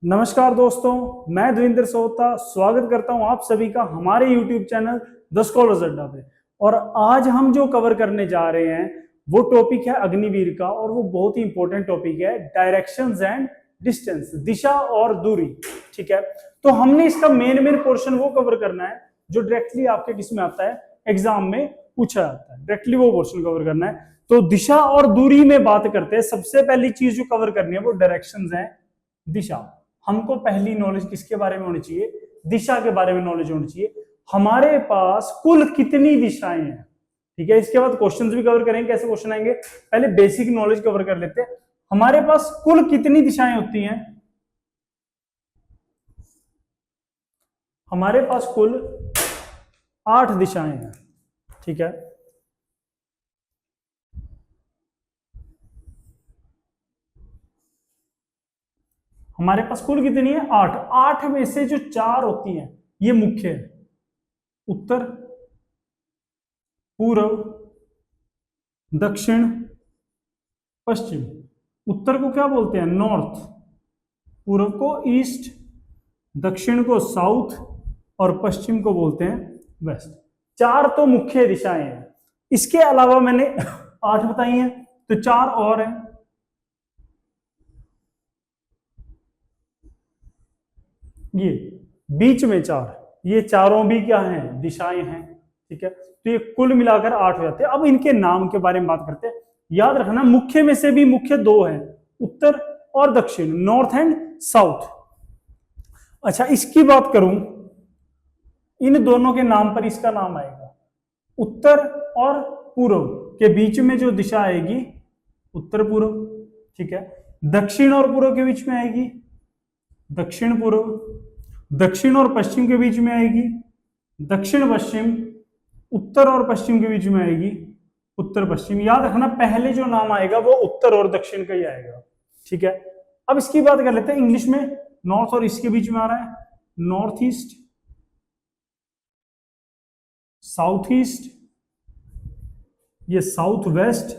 नमस्कार दोस्तों, मैं देवेंद्र सोहता स्वागत करता हूं आप सभी का हमारे YouTube चैनल द स्कॉलर्स अड्डा पे। और आज हम जो कवर करने जा रहे हैं वो टॉपिक है अग्निवीर का, और वो बहुत ही इंपॉर्टेंट टॉपिक है, डायरेक्शंस एंड डिस्टेंस, दिशा और दूरी। ठीक है, तो हमने इसका मेन पोर्शन वो कवर करना है जो डायरेक्टली आपके किस में आता है, एग्जाम में पूछा जाता है, डायरेक्टली वो पोर्शन कवर करना है। तो दिशा और दूरी में बात करते हैं, सबसे पहली चीज जो कवर करनी है वो डायरेक्शंस है, दिशा। हमको पहली नॉलेज किसके बारे में होनी चाहिए, दिशा के बारे में नॉलेज होनी चाहिए। हमारे पास कुल कितनी दिशाएं हैं, ठीक है। इसके बाद क्वेश्चंस भी कवर करेंगे, कैसे क्वेश्चन आएंगे, पहले बेसिक नॉलेज कवर कर लेते हैं। हमारे पास कुल कितनी दिशाएं होती हैं, हमारे पास कुल 8 दिशाएं हैं, ठीक है। हमारे पास कुल कितनी है, 8। 8 में से जो 4 होती हैं ये मुख्य है, उत्तर, पूर्व, दक्षिण, पश्चिम। उत्तर को क्या बोलते हैं, नॉर्थ, पूर्व को ईस्ट, दक्षिण को साउथ और पश्चिम को बोलते हैं वेस्ट। 4 तो मुख्य दिशाएं हैं, इसके अलावा मैंने 8 बताई हैं, तो 4 और हैं। ये बीच में 4, ये चारों भी क्या हैं, दिशाएं हैं, ठीक है। तो ये कुल मिलाकर 8 हो जाते हैं। अब इनके नाम के बारे में बात करते हैं। याद रखना, मुख्य में से भी मुख्य 2 हैं, उत्तर और दक्षिण, नॉर्थ एंड साउथ। अच्छा, इसकी बात करूं, इन दोनों के नाम पर इसका नाम आएगा। उत्तर और पूर्व के बीच में जो दिशा आएगी, उत्तर पूर्व, ठीक है। दक्षिण और पूर्व के बीच में आएगी दक्षिण पूर्व। दक्षिण और पश्चिम के बीच में आएगी दक्षिण पश्चिम। उत्तर और पश्चिम के बीच में आएगी उत्तर पश्चिम। याद रखना, पहले जो नाम आएगा वो उत्तर और दक्षिण का ही आएगा, ठीक है। अब इसकी बात कर लेते हैं इंग्लिश में। नॉर्थ और ईस्ट के बीच में आ रहा है नॉर्थ ईस्ट, साउथ ईस्ट, ये साउथ वेस्ट,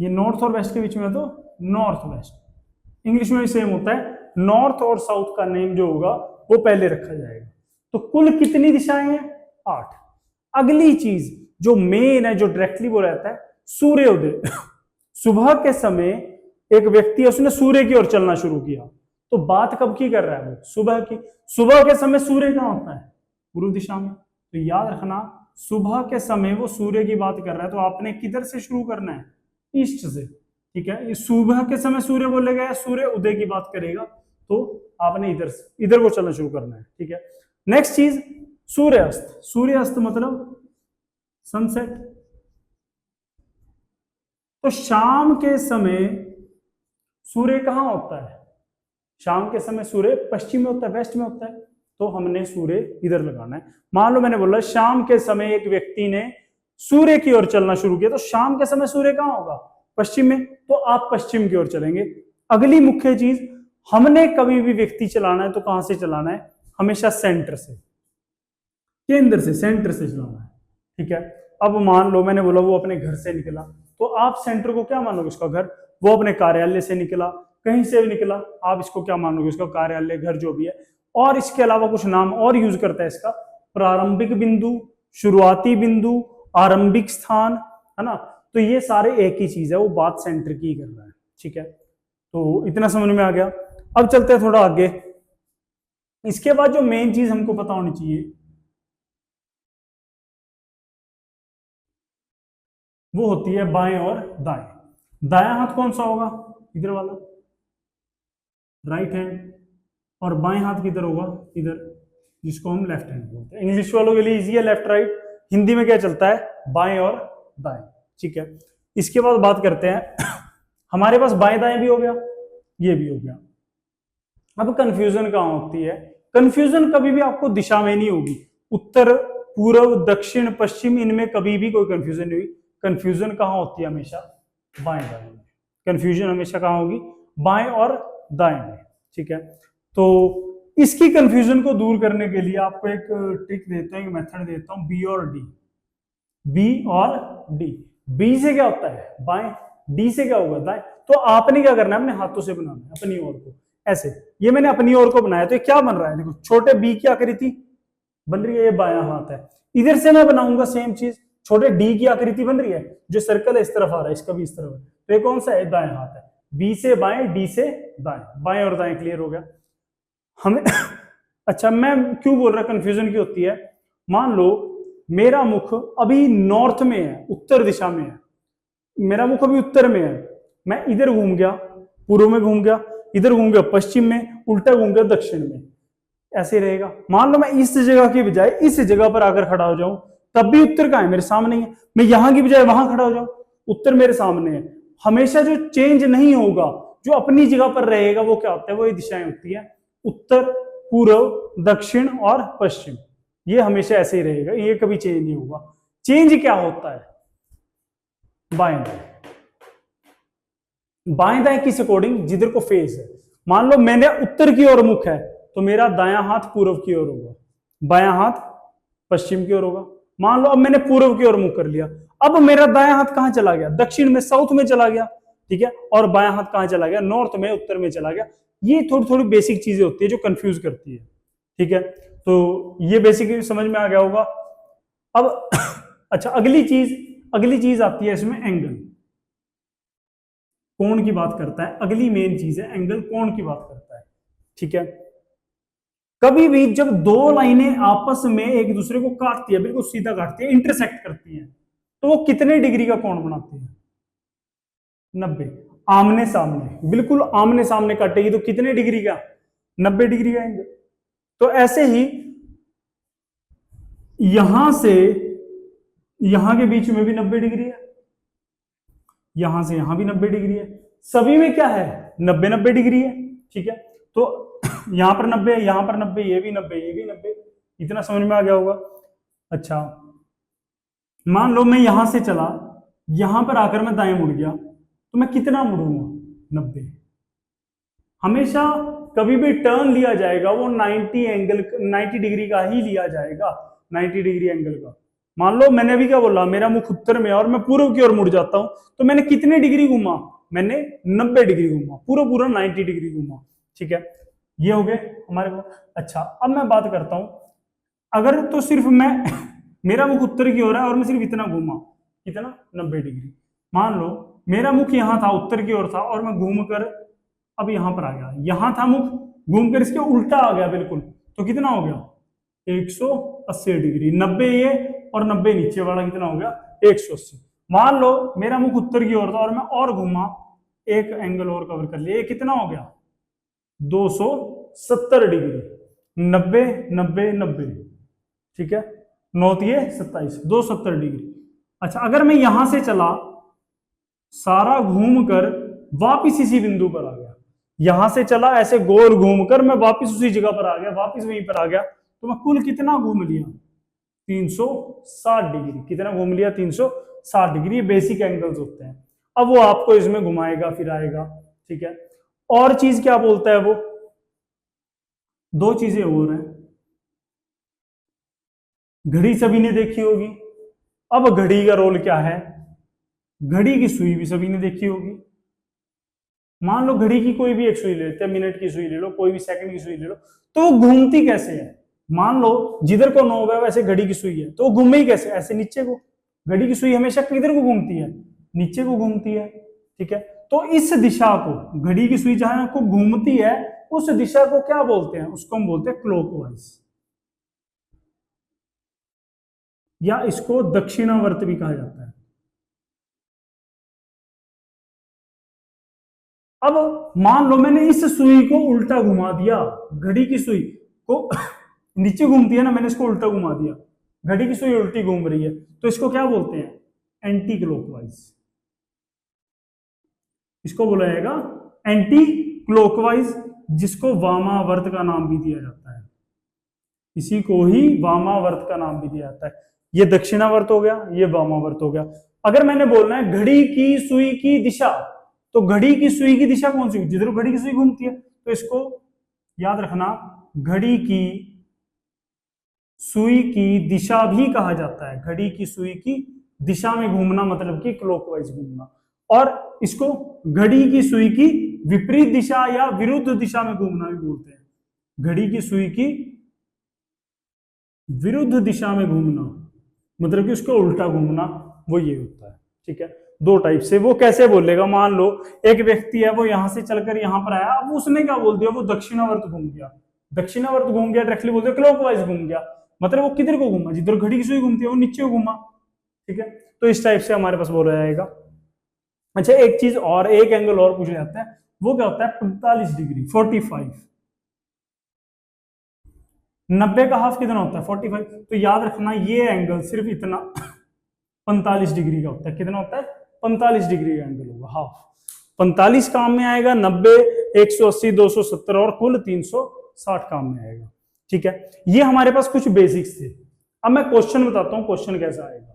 ये नॉर्थ और वेस्ट के बीच में तो नॉर्थ वेस्ट। इंग्लिश में भी सेम होता है, नॉर्थ और साउथ का नेम जो होगा वो पहले रखा जाएगा। तो कुल कितनी दिशाएं हैं, 8। अगली चीज जो मेन है, जो डायरेक्टली वो रहता है, सूर्योदय। सुबह के समय एक व्यक्ति है, उसने सूर्य की ओर चलना शुरू किया, तो बात कब की कर रहा है वो, सुबह की। सुबह के समय सूर्य कहां होता है, पूर्व दिशा में। तो याद रखना, सुबह के समय वो सूर्य की बात कर रहा है, तो आपने किधर से शुरू करना है, ईस्ट से, ठीक है। सुबह के समय सूर्य बोलेगा या सूर्य उदय की बात करेगा, तो आपने इधर को चलना शुरू करना है, ठीक है। नेक्स्ट चीज, सूर्यास्त। सूर्यास्त मतलब सनसेट। तो शाम के समय सूर्य कहां होता है, शाम के समय सूर्य पश्चिम में होता है, वेस्ट में होता है, तो हमने सूर्य इधर लगाना है। मान लो मैंने बोला शाम के समय एक व्यक्ति ने सूर्य की ओर चलना शुरू किया, तो शाम के समय सूर्य कहां होगा, पश्चिम में, तो आप पश्चिम की ओर चलेंगे। अगली मुख्य चीज, हमने कभी भी व्यक्ति चलाना है तो कहां से चलाना है, हमेशा सेंटर से, केंद्र से, सेंटर से चलाना है, ठीक है। अब मान लो मैंने बोला वो अपने घर से निकला, तो आप सेंटर को क्या मानोगे, उसका घर। वो अपने कार्यालय से निकला, कहीं से भी निकला, आप इसको क्या मानोगे, उसका कार्यालय, घर जो भी है। और इसके अलावा कुछ नाम और यूज करता है इसका, प्रारंभिक बिंदु, शुरुआती बिंदु, आरंभिक स्थान, है ना। तो ये सारे एक ही चीज है, वो बात सेंटर की कर रहा है, ठीक है। तो इतना समझ में आ गया। अब चलते हैं थोड़ा आगे। इसके बाद जो मेन चीज हमको पता होनी चाहिए वो होती है बाएं और दाएं। दायां हाथ कौन सा होगा, इधर वाला, राइट हैंड। और बाएं हाथ किधर होगा, इधर, जिसको हम लेफ्ट हैंड बोलते हैं। इंग्लिश वालों के लिए इजी है लेफ्ट राइट, हिंदी में क्या चलता है, बाएं और दाएं, ठीक है। इसके बाद बात करते हैं, हमारे पास बाएं दाएं भी हो गया, ये भी हो गया। अब कंफ्यूजन कहां होती है, कंफ्यूजन कभी भी आपको दिशा में नहीं होगी, उत्तर, पूर्व, दक्षिण, पश्चिम, इनमें कभी भी कोई कंफ्यूजन नहीं हुई। कंफ्यूजन कहां होती है, हमेशा बाएं दाएं में। कंफ्यूजन हमेशा कहां होगी, बाएं और दाएं में, ठीक है। तो इसकी कंफ्यूजन को दूर करने के लिए आपको एक ट्रिक देता हूं, एक मेथड देता हूं, बी और डी। बी और डी, बी से क्या होता है बाएं, डी से क्या होगा दाएं। तो आपने क्या करना है, अपने हाथों से बनाना है अपनी ओर को, ऐसे। ये मैंने अपनी ओर को बनाया, तो ये क्या बन रहा है, देखो छोटे बी की आकृति बन रही है, ये बायां हाथ है। इधर से मैं बनाऊंगा सेम चीज, छोटे डी की आकृति बन रही है, जो सर्कल है इस तरफ आ रहा है, इसका भी इस तरफ है, तो ये कौन सा है, दाएं हाथ है। बी से बाएं, डी से दाएं, बाएं और दाएं क्लियर हो गया हमें। अच्छा, मैं क्यों बोल रहा, कंफ्यूजन क्यों होती है। मान लो मेरा मुख अभी नॉर्थ में है, उत्तर दिशा में है, मेरा मुख अभी उत्तर में है, मैं इधर घूम गया, पूर्व में घूम गया, इधर घूम गया पश्चिम में, उल्टा घूम गया दक्षिण में, ऐसे रहेगा। मान लो मैं इस जगह की बजाय इस जगह पर आकर खड़ा हो जाऊं, तब भी उत्तर कहां है, मेरे सामने ही है। मैं यहां की बजाय वहां खड़ा हो जाऊं, उत्तर मेरे सामने है। हमेशा जो चेंज नहीं होगा, जो अपनी जगह पर रहेगा, वो क्या होता है, वो ये दिशाएं होती है, उत्तर, पूर्व, दक्षिण और पश्चिम। ये हमेशा ऐसे ही रहेगा, ये कभी चेंज नहीं होगा। चेंज क्या होता है, बाएं दाएं, बाएं दाएं किस अकॉर्डिंग, जिधर को फेस है। मान लो मैंने उत्तर की ओर मुख है, तो मेरा दायां हाथ पूर्व की ओर होगा, बायां हाथ पश्चिम की ओर होगा। मान लो अब मैंने पूर्व की ओर मुख कर लिया, अब मेरा दायां हाथ कहां चला गया, दक्षिण में, साउथ में चला गया, ठीक है, और बायां हाथ कहां चला गया, नॉर्थ में, उत्तर में चला गया। ये थोड़ी थोड़ी बेसिक चीजें होती है जो कंफ्यूज करती है, ठीक है। तो ये बेसिक समझ में आ गया होगा। अब अच्छा, अगली चीज आती है इसमें, एंगल, कोण की बात करता है। अगली मेन चीज है एंगल, कोण की बात करता है, ठीक है। कभी भी जब दो लाइनें आपस में एक दूसरे को काटती है, बिल्कुल सीधा काटती है, इंटरसेक्ट करती हैं, तो वो कितने डिग्री का कोण बनाती है, 90। आमने सामने, बिल्कुल आमने सामने काटेगी तो कितने डिग्री का, 90 डिग्री का एंगल। तो ऐसे ही यहां से यहां के बीच में भी 90 डिग्री है, यहां से यहां भी 90 डिग्री है, सभी में क्या है, 90-90 डिग्री है, ठीक है। तो यहां पर 90, यहां पर 90, ये भी 90, ये भी 90, इतना समझ में आ गया होगा। अच्छा, मान लो मैं यहां से चला, यहां पर आकर मैं दाएं मुड़ गया, तो मैं कितना मुड़ूंगा, 90। हमेशा कभी भी टर्न लिया जाएगा वो 90 डिग्री का ही लिया जाएगा, 90 डिग्री एंगल का। मान लो मैंने अभी क्या बोला, मेरा मुख उत्तर में और मैं पूर्व की ओर मुड़ जाता हूं, तो मैंने कितने डिग्री घूमा, मैंने 90 डिग्री घूमा, पूरा 90 डिग्री घूमा, ठीक है। ये हो गए हमारे को। अच्छा, अब मैं बात करता हूं, अगर तो सिर्फ मैं मेरा मुख उत्तर की ओर है और मैं सिर्फ इतना घूमा, कितना, 90 डिग्री। मान लो मेरा मुख यहां था, उत्तर की ओर था, और मैं घूम कर अब यहां पर आ गया, यहां था मुख, घूमकर इसके उल्टा आ गया बिल्कुल, तो कितना हो गया, 180 डिग्री। 90 ये और 90 नीचे वाला, कितना हो गया, 180। मान लो मेरा मुख उत्तर की ओर था और मैं और घूमा, एक एंगल और कवर कर लिया, ये कितना हो गया, 270 डिग्री। 90 90 90, ठीक है, 9 27, 270 डिग्री। अच्छा, अगर मैं यहां से चला, सारा घूमकर वापिस इसी बिंदु पर आ गया, यहां से चला ऐसे गोल घूमकर मैं वापिस उसी जगह पर आ गया, वापिस वहीं पर आ गया, तो मैं कुल कितना घूम लिया, 360 डिग्री। कितना घूम लिया, 360 डिग्री। बेसिक एंगल्स होते हैं। अब वो आपको इसमें घुमाएगा फिराएगा, ठीक है। और चीज क्या बोलता है वो, दो चीजें और हैं। घड़ी सभी ने देखी होगी, अब घड़ी का रोल क्या है, घड़ी की सुई भी सभी ने देखी होगी। मान लो घड़ी की कोई भी एक सुई ले लेते हैं, मिनट की सुई ले लो, कोई भी सेकंड की सुई ले लो, तो वो घूमती कैसे है। मान लो जिधर को नोब है वैसे घड़ी की सुई है, तो वो घूमे ही कैसे, ऐसे नीचे को। घड़ी की सुई हमेशा किधर को घूमती है, नीचे को घूमती है, ठीक है। तो इस दिशा को, घड़ी की सुई जहां को घूमती है, उस दिशा को क्या बोलते हैं, उसको हम बोलते हैं क्लॉकवाइज, या इसको दक्षिणावर्त भी कहा जाता है। अब मान लो मैंने इस सुई को उल्टा घुमा दिया, घड़ी की सुई को नीचे घूमती है ना, मैंने इसको उल्टा घुमा दिया, घड़ी की सुई उल्टी घूम रही है, तो इसको क्या बोलते हैं, एंटी क्लॉकवाइज। इसको बोला जाएगा एंटी क्लॉकवाइज, जिसको वामावर्त का नाम भी दिया जाता है। इसी को ही वामावर्त का नाम भी दिया जाता है। ये दक्षिणावर्त हो गया, ये वामावर्त हो गया। अगर मैंने बोलना है घड़ी की सुई की दिशा, तो घड़ी की सुई की दिशा कौन सी, जिधर घड़ी की सुई घूमती है, तो इसको याद रखना, घड़ी की सुई की दिशा भी कहा जाता है। घड़ी की सुई की दिशा में घूमना मतलब कि क्लॉकवाइज घूमना, और इसको घड़ी की सुई की विपरीत दिशा या विरुद्ध दिशा में घूमना भी बोलते हैं। घड़ी की सुई की विरुद्ध दिशा में घूमना मतलब कि उसका उल्टा घूमना, वो ये होता है। ठीक है, दो टाइप से। वो कैसे बोलेगा, मान लो एक व्यक्ति है, वो यहां से चलकर यहां पर आया, अब उसने क्या बोल दिया, वो दक्षिणावर्त घूम गया। दक्षिणावर्त घूम गया, डायरेक्टली बोलते क्लॉकवाइज घूम गया, मतलब वो किधर को घूमा, जिधर घड़ी की सुई घूमती है वो नीचे को घूमा। ठीक है, तो इस टाइप से हमारे पास बोला जाएगा। अच्छा, एक चीज और, एक एंगल और पूछ जाता है, वो क्या होता है 45 डिग्री, 45। 90 का हाफ कितना होता है 45। तो याद रखना ये एंगल सिर्फ इतना 45 डिग्री का होता है। कितना होता है 45 डिग्री का एंगल होगा हाफ। 45 काम में आएगा, 90, 180, 270 और कुल 360 काम में आएगा। ठीक है, ये हमारे पास कुछ बेसिक्स थे। अब मैं क्वेश्चन बताता हूं, क्वेश्चन कैसा आएगा।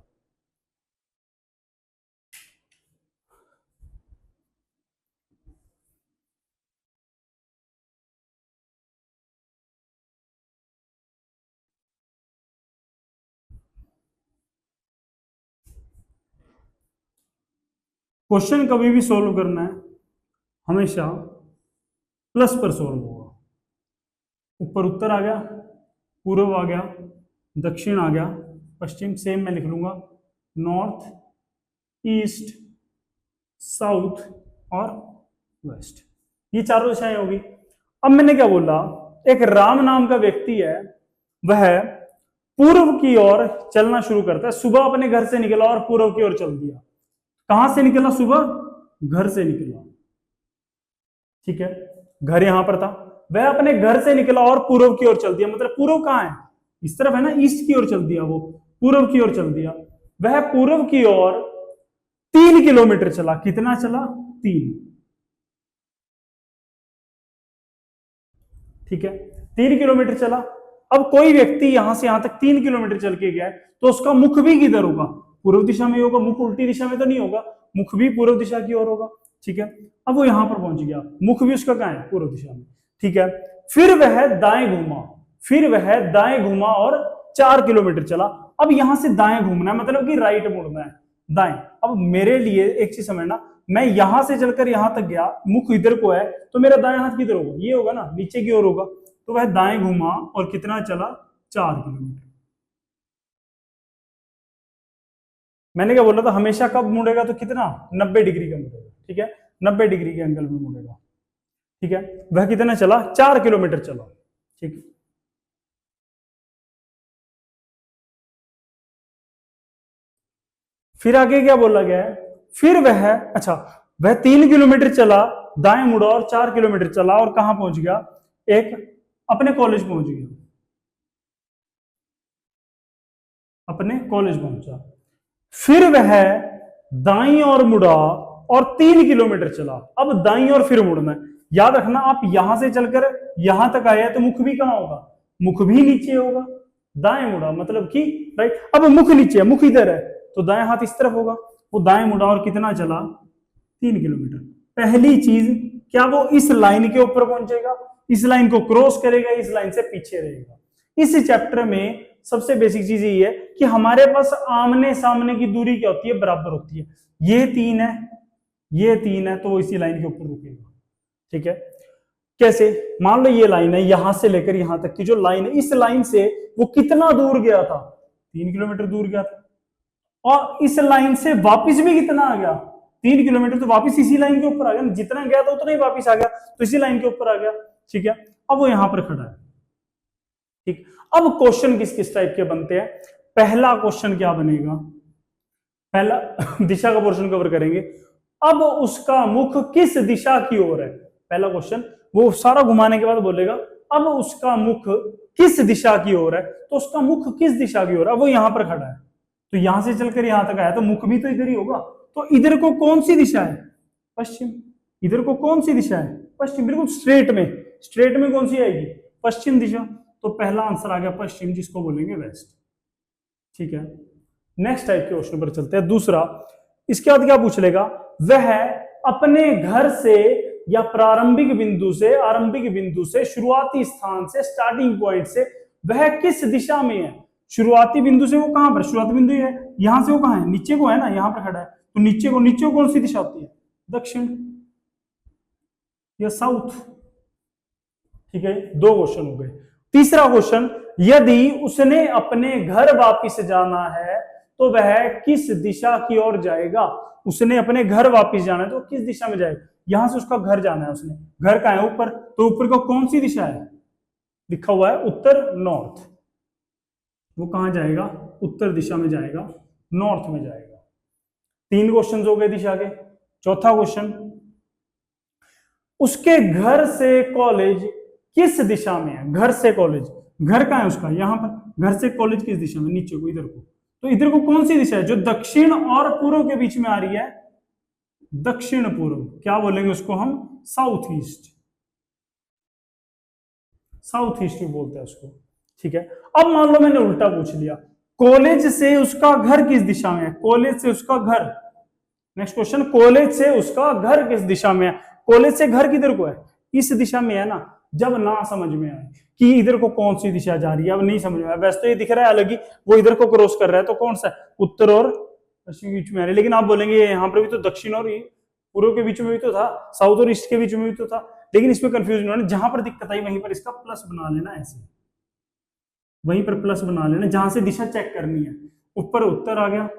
क्वेश्चन कभी भी सोल्व करना है हमेशा प्लस पर सोल्व होगा। ऊपर उत्तर आ गया, पूर्व आ गया, दक्षिण आ गया, पश्चिम सेम मैं लिख लूंगा, नॉर्थ, ईस्ट, साउथ और वेस्ट, ये चारों दिशाएं होगी। अब मैंने क्या बोला, एक राम नाम का व्यक्ति है, वह पूर्व की ओर चलना शुरू करता है। सुबह अपने घर से निकला और पूर्व की ओर चल दिया। कहां से निकला, सुबह घर से निकला। ठीक है, घर यहां पर था, वह अपने घर से निकला और पूर्व की ओर चल दिया। मतलब पूर्व कहां है, इस तरफ है ना, ईस्ट की ओर चल दिया, वो पूर्व की ओर चल दिया। वह पूर्व की ओर 3 किलोमीटर चला। कितना चला, 3। ठीक है, 3 किलोमीटर चला। अब कोई व्यक्ति यहां से यहां तक 3 किलोमीटर चल के गया है, तो उसका मुख भी किधर होगा, पूर्व दिशा में होगा। मुख उल्टी दिशा में तो नहीं होगा, मुख भी पूर्व दिशा की ओर होगा। ठीक है, अब वो यहां पर पहुंच गया, मुख भी उसका कहां है, पूर्व दिशा में। ठीक है, फिर वह दाएं घूमा, फिर वह दाएं घूमा और 4 किलोमीटर चला। अब यहां से दाएं घूमना है, मतलब कि राइट मुड़ना है, दाएं। अब मेरे लिए एक चीज समझना, मैं यहां से चलकर यहां तक गया, मुख इधर को है, तो मेरा दाएं हाथ किधर होगा, ये होगा ना, नीचे की ओर होगा। तो वह दाएं घूमा और कितना चला, 4 किलोमीटर। मैंने क्या बोला था, हमेशा कब मुड़ेगा, तो कितना 90 डिग्री का मुड़ेगा। ठीक है, 90 डिग्री के एंगल में मुड़ेगा। ठीक है, वह कितना चला, 4 किलोमीटर चला। ठीक है, फिर आगे क्या बोला गया है, फिर वह, अच्छा, वह 3 किलोमीटर चला, दाएं मुड़ा और 4 किलोमीटर चला और कहां पहुंच गया, एक अपने कॉलेज पहुंच गया, अपने कॉलेज पहुंचा। फिर वह दाईं ओर मुड़ा और 3 किलोमीटर चला। अब दाईं ओर फिर मुड़ना है। याद रखना, आप यहां से चलकर यहां तक आए तो मुख भी कहां होगा, मुख भी नीचे होगा। दाएं मुड़ा मतलब कि राइट, अब मुख नीचे है, मुख इधर है, तो दाएं हाथ इस तरफ होगा। वो दाएं मुड़ा और कितना चला, 3 किलोमीटर। पहली चीज, क्या वो इस लाइन के ऊपर पहुंचेगा, इस लाइन को क्रॉस करेगा, इस लाइन से पीछे रहेगा। इस चैप्टर में सबसे बेसिक चीज यही है कि हमारे पास आमने सामने की दूरी क्या होती है, बराबर होती है। ये 3 है, ये 3 है, तो वो इसी लाइन के ऊपर रुकेगा। ठीक है, कैसे, मान लो ये लाइन है, यहां से लेकर यहां तक की जो लाइन है, इस लाइन से वो कितना दूर गया था, 3 किलोमीटर दूर गया था। और इस लाइन से वापिस भी कितना आ गया, 3 किलोमीटर, तो वापिस इसी लाइन के ऊपर आ गया। जितना गया था उतना ही वापिस आ गया, तो इसी लाइन के ऊपर आ गया। ठीक है, अब वो यहां पर खड़ा है। ठीक, अब क्वेश्चन किस किस टाइप के बनते हैं। पहला क्वेश्चन क्या बनेगा, पहला दिशा का पोर्शन कवर करेंगे। अब उसका मुख किस दिशा की ओर है, पहला क्वेश्चन। वो सारा घुमाने के बाद बोलेगा अब उसका मुख किस दिशा की ओर है, तो उसका मुख किस दिशा की ओर है, वो यहां पर खड़ा है, तो यहां से चलकर यहां तक आया, तो मुख भी तो इधर ही होगा। तो इधर को कौन सी दिशा है, पश्चिम। इधर को कौन सी दिशा है, पश्चिम, बिल्कुल स्ट्रेट में। स्ट्रेट में कौन सी आएगी, पश्चिम दिशा। तो पहला आंसर आ गया पश्चिम, जिसको बोलेंगे वेस्ट। ठीक है, नेक्स्ट टाइप के क्वेश्चन पर चलते हैं। दूसरा, इसके बाद क्या पूछ लेगा, वह अपने घर से या प्रारंभिक बिंदु से शुरुआती स्थान से, स्टार्टिंग पॉइंट से वह किस दिशा में है। शुरुआती बिंदु से वो कहां पर, शुरुआती बिंदु है, यहां से वो कहां है, नीचे को है ना, यहां पर खड़ा है, तो नीचे को कौन सी दिशा होती है, दक्षिण। या साउथ। ठीक है, 2 क्वेश्चन हो गए। तीसरा क्वेश्चन, यदि उसने अपने घर वापिस जाना है तो वह किस दिशा की ओर जाएगा। उसने अपने घर वापिस जाना है तो किस दिशा में जाएगा। यहां से उसका घर जाना है, उसने घर कहाँ है, ऊपर, तो ऊपर को कौन सी दिशा है, लिखा हुआ है उत्तर, नॉर्थ। वो कहां जाएगा, उत्तर दिशा में जाएगा, नॉर्थ में जाएगा। 3 क्वेश्चन हो गए दिशा के। चौथा क्वेश्चन, उसके घर से कॉलेज किस दिशा में है। घर से कॉलेज, घर कहाँ है उसका, यहां पर। घर से कॉलेज किस दिशा में, नीचे को, इधर को। तो इधर को कौन सी दिशा है, जो दक्षिण और पूर्व के बीच में आ रही है, दक्षिण पूर्व। क्या बोलेंगे उसको हम, साउथ ईस्ट। साउथ ईस्ट बोलते हैं उसको। ठीक है, अब मान लो मैंने उल्टा पूछ लिया, कॉलेज से उसका घर किस दिशा में है। कॉलेज से उसका घर, नेक्स्ट क्वेश्चन, कॉलेज से उसका घर किस दिशा में है। कॉलेज से घर किधर को है, इस दिशा में है ना। जब ना समझ में आए कि इधर को कौन सी दिशा जा रही है, अब नहीं समझ में आया, वैसे तो ये दिख रहा है अलग ही, वो इधर को क्रॉस कर रहा है, तो कौन सा, उत्तर और पश्चिम के बीच में आ रहा है। लेकिन आप बोलेंगे यहाँ पर भी तो दक्षिण और पूर्व के बीच में भी तो था, साउथ और ईस्ट के बीच में भी तो था। लेकिन इसमें कंफ्यूजन होना, जहां पर दिक्कत आई वहीं पर इसका प्लस बना लेना, ऐसे वहीं पर प्लस बना लेना, जहां से दिशा चेक करनी है। ऊपर उत्तर आ गया,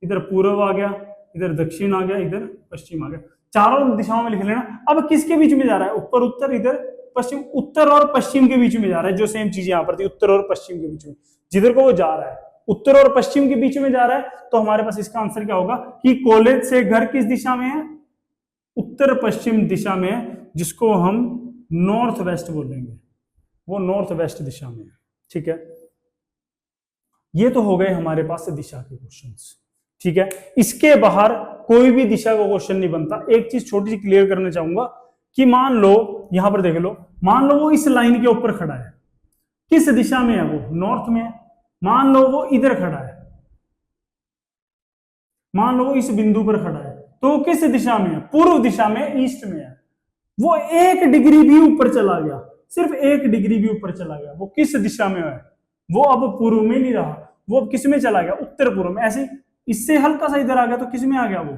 इधर पूर्व आ गया, इधर दक्षिण आ गया, इधर पश्चिम आ गया, चारों दिशाओं में लिख लेना। अब किसके बीच में जा रहा है, ऊपर उत्तर, इधर पश्चिम। उत्तर और पश्चिम के बीच में जा रहा है, जो सेम चीज यहाँ पर थी, उत्तर और पश्चिम के बीच में, जिधर को वो जा रहा है उत्तर और पश्चिम के बीच में जा रहा है। तो हमारे पास इसका आंसर क्या होगा कि कॉलेज से घर किस दिशा में है, उत्तर पश्चिम दिशा में है, जिसको हम नॉर्थ वेस्ट बोलेंगे, वो नॉर्थ वेस्ट दिशा में है। ठीक है, ये तो हो गए हमारे पास दिशा के क्वेश्चंस। ठीक है, इसके बाहर कोई भी दिशा का क्वेश्चन नहीं बनता। एक चीज छोटी सी क्लियर करना चाहूंगा कि मान लो, यहां पर देख लो, मान लो वो इस लाइन के ऊपर खड़ा है, किस दिशा में है वो, नॉर्थ में है। मान लो वो इधर खड़ा है, मान लो वो इस बिंदु पर खड़ा है, तो किस दिशा में है, पूर्व दिशा में, ईस्ट में है। वो 1 डिग्री भी ऊपर चला गया, सिर्फ 1 डिग्री भी ऊपर चला गया, वो किस दिशा में है, वो अब पूर्व में नहीं रहा, वो अब किस में चला गया, उत्तर पूर्व में। ऐसे इससे हल्का सा इधर आ गया तो किस में आ गया, वो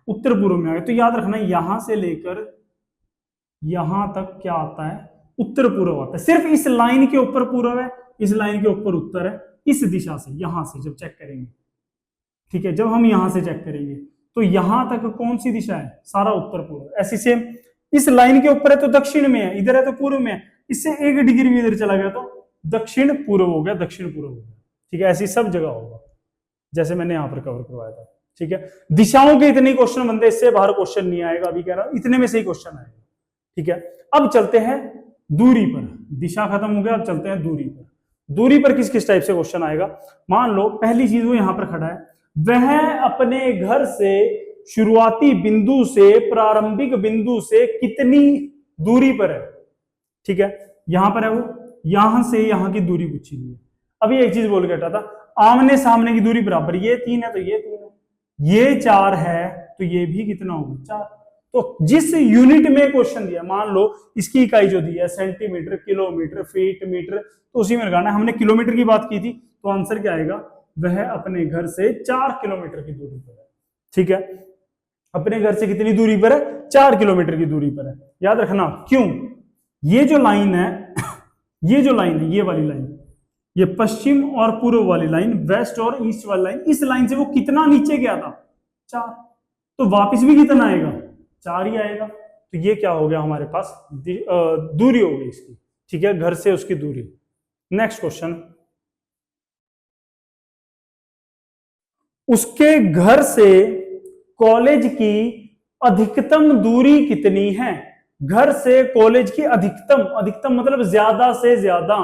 उत्तर पूर्व में आ गया। तो याद रखना, यहां से लेकर यहां तक क्या आता है, उत्तर पूर्व आता है। सिर्फ इस लाइन के ऊपर पूर्व है, इस लाइन के ऊपर उत्तर है, इस दिशा से, यहां से जब चेक करेंगे। ठीक है, जब हम यहां से चेक करेंगे तो यहां तक कौन सी दिशा है, सारा उत्तर पूर्व। ऐसी सेम इस लाइन के ऊपर है तो दक्षिण में है, इधर है तो पूर्व में है, इससे 1 डिग्री भी इधर चला गया तो दक्षिण पूर्व हो गया, दक्षिण पूर्व हो गया। ठीक है, ऐसी सब जगह होगा जैसे मैंने यहां पर कवर करवाया था। ठीक है, दिशाओं के इतने क्वेश्चन बनते, इससे बाहर क्वेश्चन नहीं आएगा, अभी कह रहा हूं इतने में से ही क्वेश्चन आएगा। ठीक है, अब चलते हैं दूरी पर। दिशा खत्म हो गया, अब चलते हैं दूरी पर। दूरी पर किस किस टाइप से क्वेश्चन आएगा। मान लो पहली चीज, वो यहां पर खड़ा है, वह अपने घर से शुरुआती बिंदु से प्रारंभिक बिंदु से कितनी दूरी पर है। ठीक है, यहां पर है वो, यहां से यहां की दूरी पूछी हुई है। अभी एक चीज बोल के हटा था, आमने सामने की दूरी बराबर, ये 3 है तो ये 3 है, ये 4 है तो ये भी कितना होगा, 4। तो जिस यूनिट में क्वेश्चन दिया, मान लो इसकी इकाई जो दी है सेंटीमीटर, किलोमीटर, फीट, मीटर, तो उसी में लगाना है। हमने किलोमीटर की बात की थी, तो आंसर क्या आएगा, वह अपने घर से 4 किलोमीटर की दूरी पर है। ठीक है, अपने घर से कितनी दूरी पर है, 4 किलोमीटर की दूरी पर है। याद रखना, क्यों, ये जो लाइन है ये जो लाइन है, ये वाली लाइन, ये पश्चिम और पूर्व वाली लाइन, वेस्ट और ईस्ट वाली लाइन, इस लाइन से वो कितना नीचे गया था, 4, तो वापस भी कितना आएगा, 4 ही आएगा। तो ये क्या हो गया हमारे पास, दूरी हो गई इसकी। ठीक है, घर से उसकी दूरी। नेक्स्ट क्वेश्चन, उसके घर से कॉलेज की अधिकतम दूरी कितनी है। घर से कॉलेज की अधिकतम, अधिकतम मतलब ज्यादा से ज्यादा,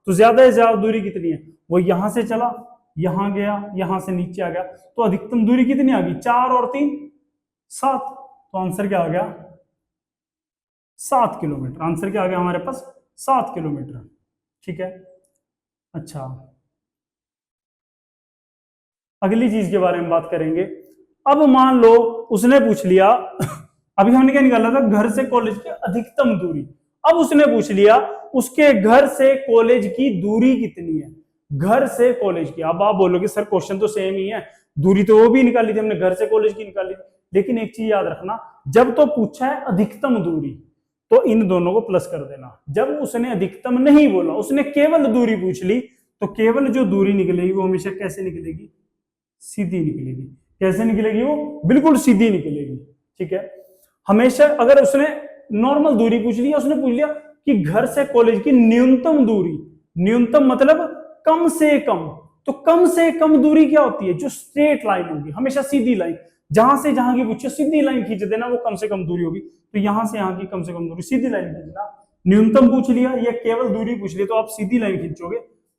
तो ज्यादा से ज्यादा दूरी कितनी है, वो यहां से चला, यहां गया, यहां से नीचे आ गया, तो अधिकतम दूरी कितनी आ गई, 4 और 3 7। तो आंसर क्या आ गया, 7 किलोमीटर। आंसर क्या आ गया हमारे पास, 7 किलोमीटर। ठीक है, अच्छा अगली चीज के बारे में बात करेंगे। अब मान लो उसने पूछ लिया अभी हमने क्या निकाला था, घर से कॉलेज की अधिकतम दूरी। अब उसने पूछ लिया उसके घर से कॉलेज की दूरी कितनी है, घर से कॉलेज की। अब आप बोलोगे सर क्वेश्चन तो सेम ही है, दूरी तो वो भी निकाली थी हमने, घर से कॉलेज की निकाली थी। लेकिन एक चीज याद रखना, जब तो पूछा है अधिकतम दूरी, तो इन दोनों को प्लस कर देना। जब उसने अधिकतम नहीं बोला, उसने केवल दूरी पूछ ली, तो केवल जो दूरी निकलेगी वो हमेशा कैसे निकलेगी? सीधी निकलेगी। कैसे निकलेगी? वो बिल्कुल सीधी निकलेगी। ठीक है, हमेशा अगर उसने नॉर्मल दूरी पूछ लिया, उसने पूछ लिया कि घर से कॉलेज की न्यूनतम दूरी, न्यूनतम मतलब कम से कम, तो कम से कम दूरी क्या होती है? जो स्ट्रेट लाइन होगी, हमेशा सीधी लाइन, जहां से जहां की पूछे सीधी लाइन खींच देना, वो कम से कम दूरी होगी। तो यहां से यहां की कम से कम दूरी, सीधी लाइन खींचना। न्यूनतम पूछ लिया या केवल दूरी पूछ लिया, तो आप सीधी लाइन खींचोगे,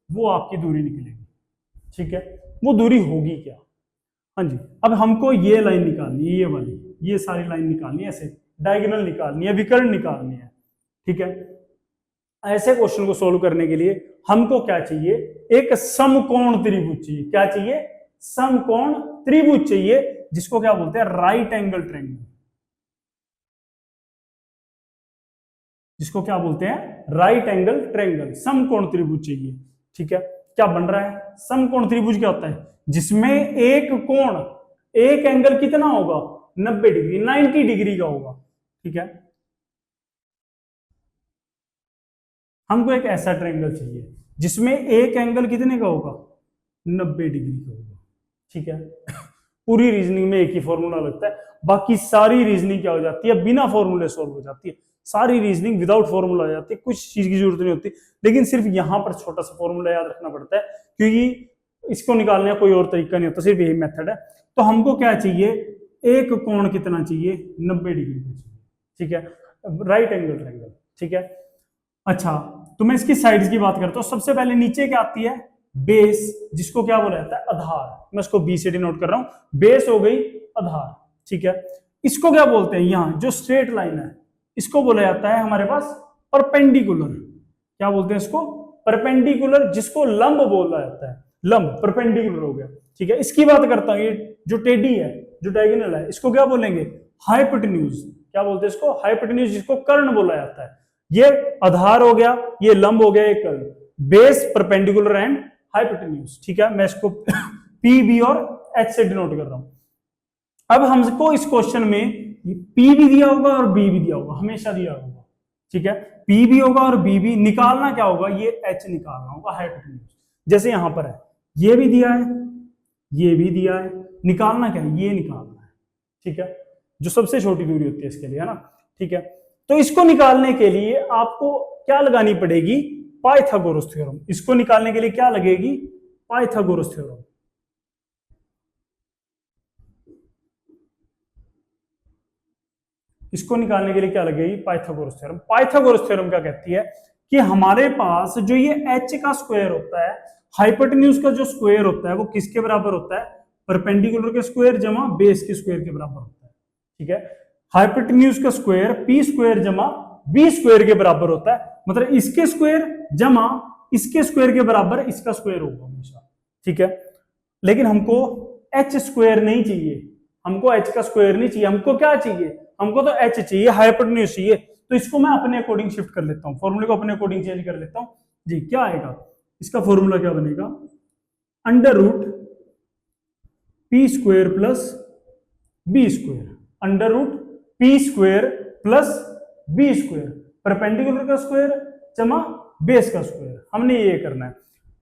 वो आपकी दूरी निकलेगी। ठीक है, वो दूरी होगी क्या? हाँ जी, अब हमको ये लाइन निकालनी है, ये वाली, ये सारी लाइन निकालनी है, ऐसे डायगोनल निकालनी है, विकर्ण निकालनी है। ठीक है, ऐसे क्वेश्चन को सोल्व करने के लिए हमको क्या चाहिए? एक समकोण त्रिभुज चाहिए। क्या चाहिए? समकोण त्रिभुज चाहिए, जिसको क्या बोलते हैं? Right angle triangle. जिसको क्या बोलते हैं? राइट एंगल ट्रायंगल, समकोण त्रिभुज चाहिए। ठीक है, क्या बन रहा है? समकोण त्रिभुज क्या होता है? जिसमें एक कोण, एक एंगल कितना होगा? 90 डिग्री, 90 डिग्री का होगा। ठीक है, हमको एक ऐसा ट्रायंगल चाहिए जिसमें एक एंगल कितने का होगा? 90 डिग्री का होगा। ठीक है, पूरी रीजनिंग में एक ही फॉर्मूला लगता है, बाकी सारी रीजनिंग क्या हो जाती है? बिना फॉर्मूले सॉल्व हो जाती है। सारी रीजनिंग विदाउट फॉर्मूला हो जाती है, कुछ चीज की जरूरत नहीं होती। लेकिन सिर्फ यहां पर छोटा सा फॉर्मूला याद रखना पड़ता है, क्योंकि इसको निकालने का कोई और तरीका नहीं होता, सिर्फ यही मेथड है। तो हमको क्या चाहिए? एक कोण कितना चाहिए? 90 डिग्री का चाहिए। ठीक है, राइट एंगल ट्रायंगल। ठीक है, अच्छा, तो मैं इसकी साइड्स की बात करता हूं। सबसे पहले नीचे क्या आती है? बेस, जिसको क्या बोला जाता है? आधार। मैं इसको बी से डिनोट कर रहा हूं। बेस हो गई आधार। ठीक है, इसको क्या बोलते हैं? यहां जो स्ट्रेट लाइन है, इसको बोला जाता है हमारे पास परपेंडिकुलर। क्या बोलते हैं इसको? परपेंडिकुलर, जिसको लंब बोला जाता है। लंब, परपेंडिकुलर हो गया। ठीक है, इसकी बात करता हूं, ये जो टेडी है, जो डायगोनल है, इसको क्या बोलेंगे? हाइपोटेन्यूज। क्या बोलते हैं इसको? हाइपोटेन्यूज, जिसको कर्ण बोला जाता है। ये आधार हो गया, ये लंब हो गया, ये कर्ण। Base, perpendicular and hypotenuse. ठीक है, मैं इसको पी, बी और एच से डिनोट कर रहा हूं। अब हमको इस क्वेश्चन में पी भी दिया होगा और बी भी दिया होगा, हमेशा दिया होगा। ठीक है, पी भी होगा और बी भी। निकालना क्या होगा? ये एच निकालना होगा, हाइपोटेन्यूज। जैसे यहां पर है, ये भी दिया है, ये भी दिया है, निकालना क्या है? ये निकालना है। ठीक है, जो सबसे छोटी दूरी होती है इसके लिए, है ना? ठीक है, तो इसको निकालने के लिए आपको क्या लगानी पड़ेगी? Pythagoras theorem. इसको निकालने के लिए क्या लगेगी? Pythagoras theorem. इसको निकालने के लिए क्या लगेगी? Pythagoras theorem. पाइथागोरस थ्योरम क्या कहती है कि हमारे पास जो ये एच का स्क्वायर होता है, हाइपोटेन्यूज का जो स्क्वायर होता है, वो किसके बराबर होता है? परपेंडिकुलर के स्क्वायर जमा बेस के स्क्वायर के बराबर होता है। ठीक है, हाइपोटेन्यूज का स्क्वायर पी स्क्वायर जमा बी स्क्वायर के बराबर होता है। मतलब इसके स्क्वायर जमा इसके स्क्वायर के बराबर इसका स्क्वायर होगा हमेशा। ठीक है, लेकिन हमको एच स्क्वायर नहीं चाहिए, हमको एच का स्क्वायर नहीं चाहिए। हमको क्या चाहिए? हमको तो एच चाहिए, हाइपोटेन्यूज चाहिए। तो इसको मैं अपने अकॉर्डिंग शिफ्ट कर लेता हूं, फॉर्मूले को अपने अकॉर्डिंग चेंज कर लेता हूं जी। क्या आएगा? इसका फॉर्मूला क्या बनेगा? Under root P square plus B square, under root P square plus B square, perpendicular का स्क्वायर जमा बेस का स्क्वायर। हमने ये करना है,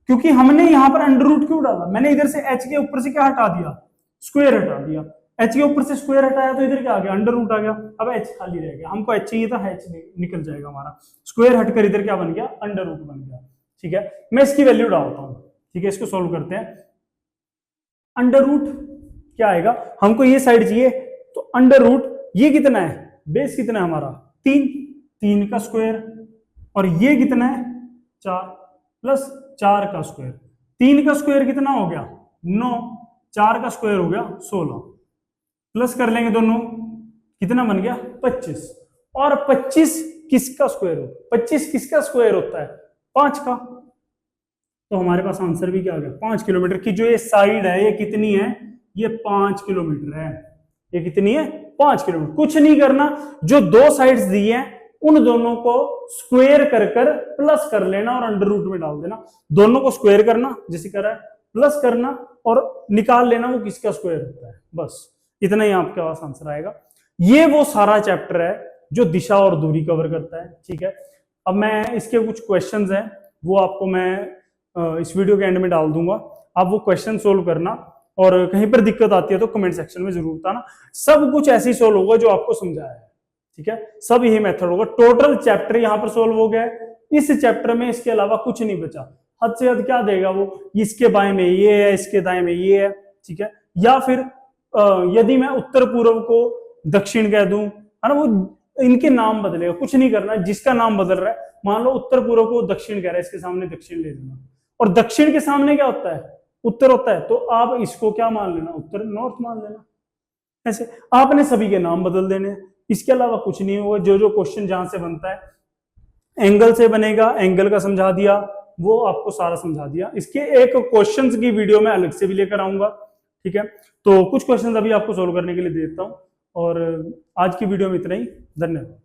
क्योंकि हमने यहां पर अंडर रूट क्यों डाला? मैंने इधर से एच के ऊपर से क्या हटा दिया? स्क्वायर हटा दिया। एच के ऊपर से स्क्वायर हटाया तो इधर क्या आ गया? अंडर रूट आ गया। अब एच खाली रह गया, हमको एच चाहिए था, एच निकल जाएगा हमारा। स्क्वायर हटकर इधर क्या बन गया? अंडर रूट बन गया। ठीक है, मैं इसकी वैल्यू डालता हूं। ठीक है, इसको सोल्व करते हैं। अंडर रूट क्या आएगा? हमको ये साइड चाहिए, तो अंडर रूट ये कितना है? बेस कितना है हमारा? 3, 3 का स्क्वायर, और ये कितना है? 4 प्लस 4 का स्क्वायर। 3 का स्क्वायर कितना हो गया? 9, 4 का स्क्वायर हो गया 16, प्लस कर लेंगे दोनों, कितना बन गया? 25। और 25 किसका स्क्वायर हो? 25 किसका स्क्वायर होता है? 5 का। तो हमारे पास आंसर भी क्या आ गया? 5 किलोमीटर की जो ये साइड है, ये कितनी है? ये 5 किलोमीटर है। ये कितनी है? 5 किलोमीटर। कुछ नहीं करना, जो दो साइड्स दी हैं उन दोनों को स्क्वायर कर कर प्लस कर लेना और अंडर रूट में डाल देना। दोनों को स्क्वायर करना जैसे कर रहा है, प्लस करना और निकाल लेना वो किसका स्क्वायर होता है। बस इतना ही आपके पास आंसर आएगा। ये वो सारा चैप्टर है जो दिशा और दूरी कवर करता है। ठीक है, अब मैं इसके कुछ क्वेश्चंस हैं वो आपको मैं इस वीडियो के एंड में डाल दूंगा, आप वो क्वेश्चन सोल्व करना, और कहीं पर दिक्कत आती है तो कमेंट सेक्शन में जरूर बताना। सब कुछ ऐसे ही सोल्व होगा जो आपको समझाया है। ठीक है, सब यही मेथड होगा। टोटल चैप्टर यहाँ पर सोल्व हो गया है, इस चैप्टर में इसके अलावा कुछ नहीं बचा। हद से हद क्या देगा वो, इसके बाएं में ये है, इसके दाएं में ये है। ठीक है, या फिर यदि मैं उत्तर पूर्व को दक्षिण कह दूं, है ना, वो इनके नाम बदलेगा, कुछ नहीं करना, जिसका नाम बदल रहा है, मान लो उत्तर पूर्व को दक्षिण कह रहा है, इसके सामने दक्षिण ले लेना, और दक्षिण के सामने क्या होता है, उत्तर होता है, तो आप इसको क्या मान लेना, उत्तर नॉर्थ मान लेना। ऐसे आपने सभी के नाम बदल देने, इसके अलावा कुछ नहीं होगा। जो जो क्वेश्चन जहां से बनता है, एंगल से बनेगा, एंगल का समझा दिया, वो आपको सारा समझा दिया। इसके एक क्वेश्चंस की वीडियो में अलग से भी लेकर आऊंगा। ठीक है, तो कुछ क्वेश्चंस अभी आपको सोल्व करने के लिए देता हूं, और आज की वीडियो में इतना ही। धन्यवाद।